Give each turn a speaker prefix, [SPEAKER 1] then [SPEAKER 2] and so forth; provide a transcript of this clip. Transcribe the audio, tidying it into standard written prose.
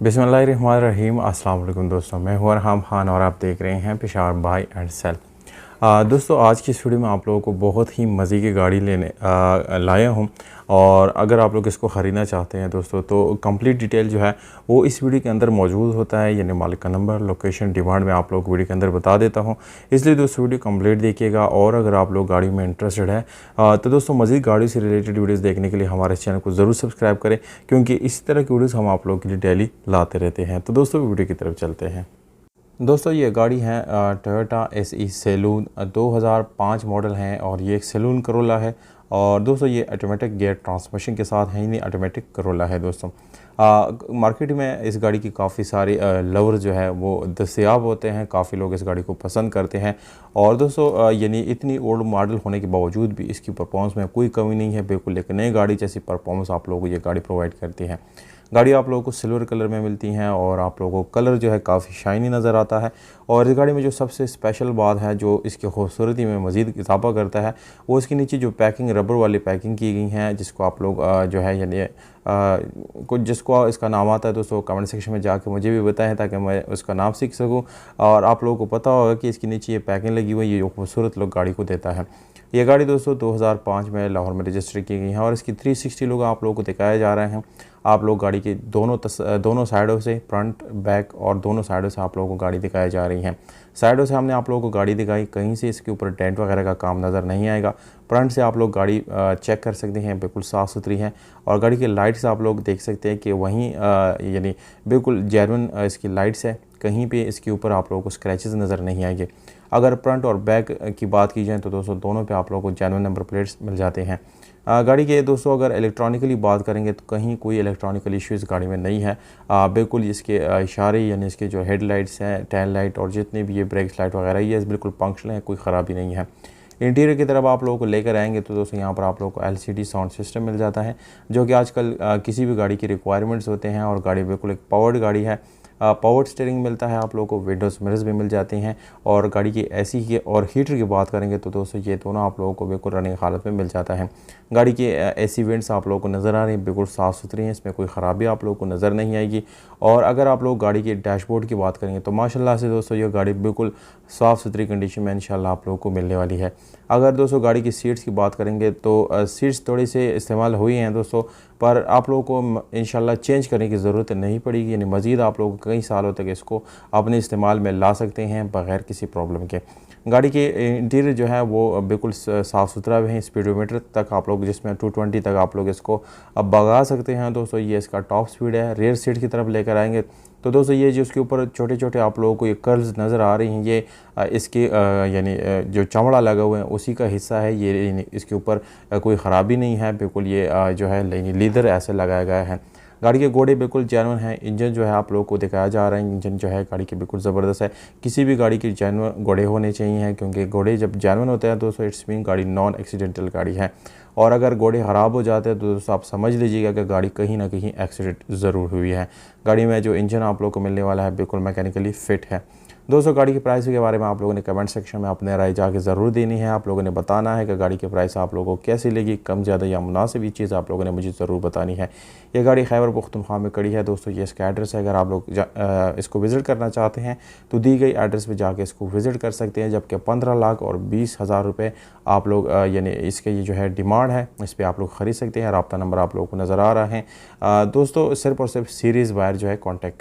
[SPEAKER 1] बिस्मिल्लाहिर्रहमानिर्रहीम। अस्सलाम वालेकुम दोस्तों, मैं हूं अरहम खान और आप देख रहे हैं पेशावर बाय एंड सेल। दोस्तों आज की इस वीडियो में आप लोगों को बहुत ही मज़े की गाड़ी लेने लाया हूं और अगर आप लोग इसको ख़रीदना चाहते हैं दोस्तों तो कंप्लीट डिटेल जो है वो इस वीडियो के अंदर मौजूद होता है, यानी मालिक का नंबर, लोकेशन, डिमांड में आप लोग वीडियो के अंदर बता देता हूं। इसलिए दोस्तों वीडियो कंप्लीट देखिएगा और अगर आप लोग गाड़ी में इंटरेस्टेड है तो दोस्तों मज़ीद गाड़ी से रिलेटेड वीडियोज़ देखने के लिए हमारे चैनल को ज़रूर सब्सक्राइब करें, क्योंकि इसी तरह की वीडियोज़ हम आप लोगों के लिए डेली लाते रहते हैं। तो दोस्तों वीडियो की तरफ चलते हैं। दोस्तों ये गाड़ी है टोयोटा एसई सैलून 2005 मॉडल है और ये एक सैलून करोला है। और दोस्तों ये ऑटोमेटिक गियर ट्रांसमिशन के साथ है, नहीं ऑटोमेटिक करोला है दोस्तों। मार्केट में इस गाड़ी की काफ़ी सारे लवर जो है वो दस्तयाब होते हैं, काफ़ी लोग इस गाड़ी को पसंद करते हैं। और दोस्तों यानी इतनी ओल्ड मॉडल होने के बावजूद भी इसकी परफॉर्मेंस में कोई कमी नहीं है, बिल्कुल एक नई गाड़ी जैसी परफॉर्मेंस आप लोगों को ये गाड़ी प्रोवाइड करती है। गाड़ी आप लोगों को सिल्वर कलर में मिलती हैं और आप लोगों को कलर जो है काफ़ी शाइनी नज़र आता है। और इस गाड़ी में जो सबसे स्पेशल बात है जो इसकी खूबसूरती में मज़ीद इजाफा करता है वो इसके नीचे जो पैकिंग रबर वाली पैकिंग की गई है, जिसको आप लोग जो है यानी कुछ जिसको इसका नाम आता है दोस्तों कमेंट सेक्शन में जाके मुझे भी बताएं ताकि मैं उसका नाम सीख सकूं। और आप लोगों को पता होगा कि इसके नीचे ये पैकिंग लगी हुई है, ये खूबसूरत लोग गाड़ी को देता है। ये गाड़ी दोस्तों 2005 में लाहौर में रजिस्टर की गई है और इसकी 360 लोग आप लोगों को दिखाए जा रहे हैं। आप लोग गाड़ी के दोनों साइडों से, फ्रंट बैक और दोनों साइडों से आप लोगों को गाड़ी दिखाई जा रही है। साइडों से हमने आप लोगों को गाड़ी दिखाई, कहीं से इसके ऊपर डेंट वगैरह का काम नज़र नहीं आएगा। फ्रंट से आप लोग गाड़ी चेक कर सकते हैं, बिल्कुल साफ़ सुथरी है। और गाड़ी की लाइट्स आप लोग देख सकते हैं कि वहीं यानी बिल्कुल जेन्युइन इसकी लाइट्स है, कहीं पे इसके ऊपर आप लोगों को स्क्रैचेस नज़र नहीं आएंगे। अगर फ्रंट और बैक की बात की जाए तो दोस्तों दोनों पे आप लोगों को जेन्युइन नंबर प्लेट्स मिल जाते हैं। गाड़ी के दोस्तों अगर इलेक्ट्रॉनिकली बात करेंगे तो कहीं कोई इलेक्ट्रॉनिकल इशू इस गाड़ी में नहीं है। बिल्कुल इसके इशारे यानी इसके जो हेडलाइट्स हैं, टेल लाइट और जितने भी ये ब्रेक लाइट वगैरह ये बिल्कुल फंक्शनल है, कोई ख़राबी नहीं है। इंटीरियर की तरफ आप लोगों को लेकर आएंगे तो दोस्तों यहाँ पर आप लोगों को LCD साउंड सिस्टम मिल जाता है, जो कि आजकल किसी भी गाड़ी की रिक्वायरमेंट्स होते हैं। और गाड़ी बिल्कुल एक पावर्ड गाड़ी है। पावर्ड स्टीयरिंग मिलता है आप लोगों को, विंडोज़ मिरर्स भी मिल जाती हैं। और गाड़ी की एसी की और हीटर की बात करेंगे तो दोस्तों ये दोनों आप लोगों को बिल्कुल रनिंग हालत में मिल जाता है। गाड़ी की एसी वेंट्स आप लोगों को नज़र आ रही हैं, बिल्कुल साफ़ सुथरी हैं, इसमें कोई ख़राबी आप लोगों को नज़र नहीं आएगी। और अगर आप लोग गाड़ी के डैशबोर्ड की बात करेंगे तो माशाल्लाह से दोस्तों ये गाड़ी बिल्कुल साफ़ सुथरी कंडीशन में इंशाल्लाह आप लोगों को मिलने वाली है। अगर दोस्तों गाड़ी की सीट्स की बात करेंगे तो सीट्स थोड़ी से इस्तेमाल हुई हैं दोस्तों, पर आप लोगों को इंशाल्लाह चेंज करने की ज़रूरत नहीं पड़ेगी, यानी मज़ीद आप लोग कई सालों तक इसको अपने इस्तेमाल में ला सकते हैं बग़ैर किसी प्रॉब्लम के। गाड़ी के इंटीरियर जो है वो बिल्कुल साफ़ सुथरा भी है। स्पीडोमीटर तक आप लोग जिसमें 220 तक आप लोग इसको अब भगा सकते हैं दोस्तों। ये इसका टॉप स्पीड है। रियर सीट की तरफ लेकर आएंगे तो दोस्तों ये जो इसके ऊपर छोटे छोटे आप लोगों को ये कर्व्स नज़र आ रही हैं, ये इसके यानी जो चमड़ा लगा हुआ है उसी का हिस्सा है। ये इसके ऊपर कोई ख़राबी नहीं है, बिल्कुल ये जो है लीदर ऐसे लगाया गया है। गाड़ी के घोड़े बिल्कुल जेन्युइन हैं। इंजन जो है आप लोगों को दिखाया जा रहा है, इंजन जो है गाड़ी की बिल्कुल ज़बरदस्त है। किसी भी गाड़ी के जेन्युइन घोड़े होने चाहिए, क्योंकि घोड़े जब जेन्युइन होते हैं दोस्तों इट्स मीन गाड़ी नॉन एक्सीडेंटल गाड़ी है। और अगर घोड़े ख़राब हो जाते हैं तो दोस्तों आप समझ लीजिएगा कि गाड़ी कहीं ना कहीं एक्सीडेंट ज़रूर हुई है। गाड़ी में जो इंजन आप लोगों को मिलने वाला है बिल्कुल मैकेनिकली फ़िट है। दोस्तों गाड़ी के प्राइस के बारे में आप लोगों ने कमेंट सेक्शन में अपने राय जाके ज़रूर देनी है। आप लोगों ने बताना है कि गाड़ी के प्राइस आप लोगों को कैसी लगी, कम ज़्यादा या मुनासिब, ये चीज़ आप लोगों ने मुझे ज़रूर बतानी है। ये गाड़ी खैबर पुख्तनख्वा में खड़ी है दोस्तों, ये इसका एड्रेस है। अगर आप लोग इसको विज़िट करना चाहते हैं तो दी गई एड्रेस पर जाके इसको विज़िट कर सकते हैं। जबकि 15 लाख और 20,000 रुपये आप लोग यानी इसके ये जो है डिमांड है, इस पर आप लोग ख़रीद सकते हैं। रब्ता नंबर आप लोगों को नज़र आ रहा है दोस्तों। सिर्फ और सिर्फ सीरीज़ वायर जो है कॉन्टैक्ट करें।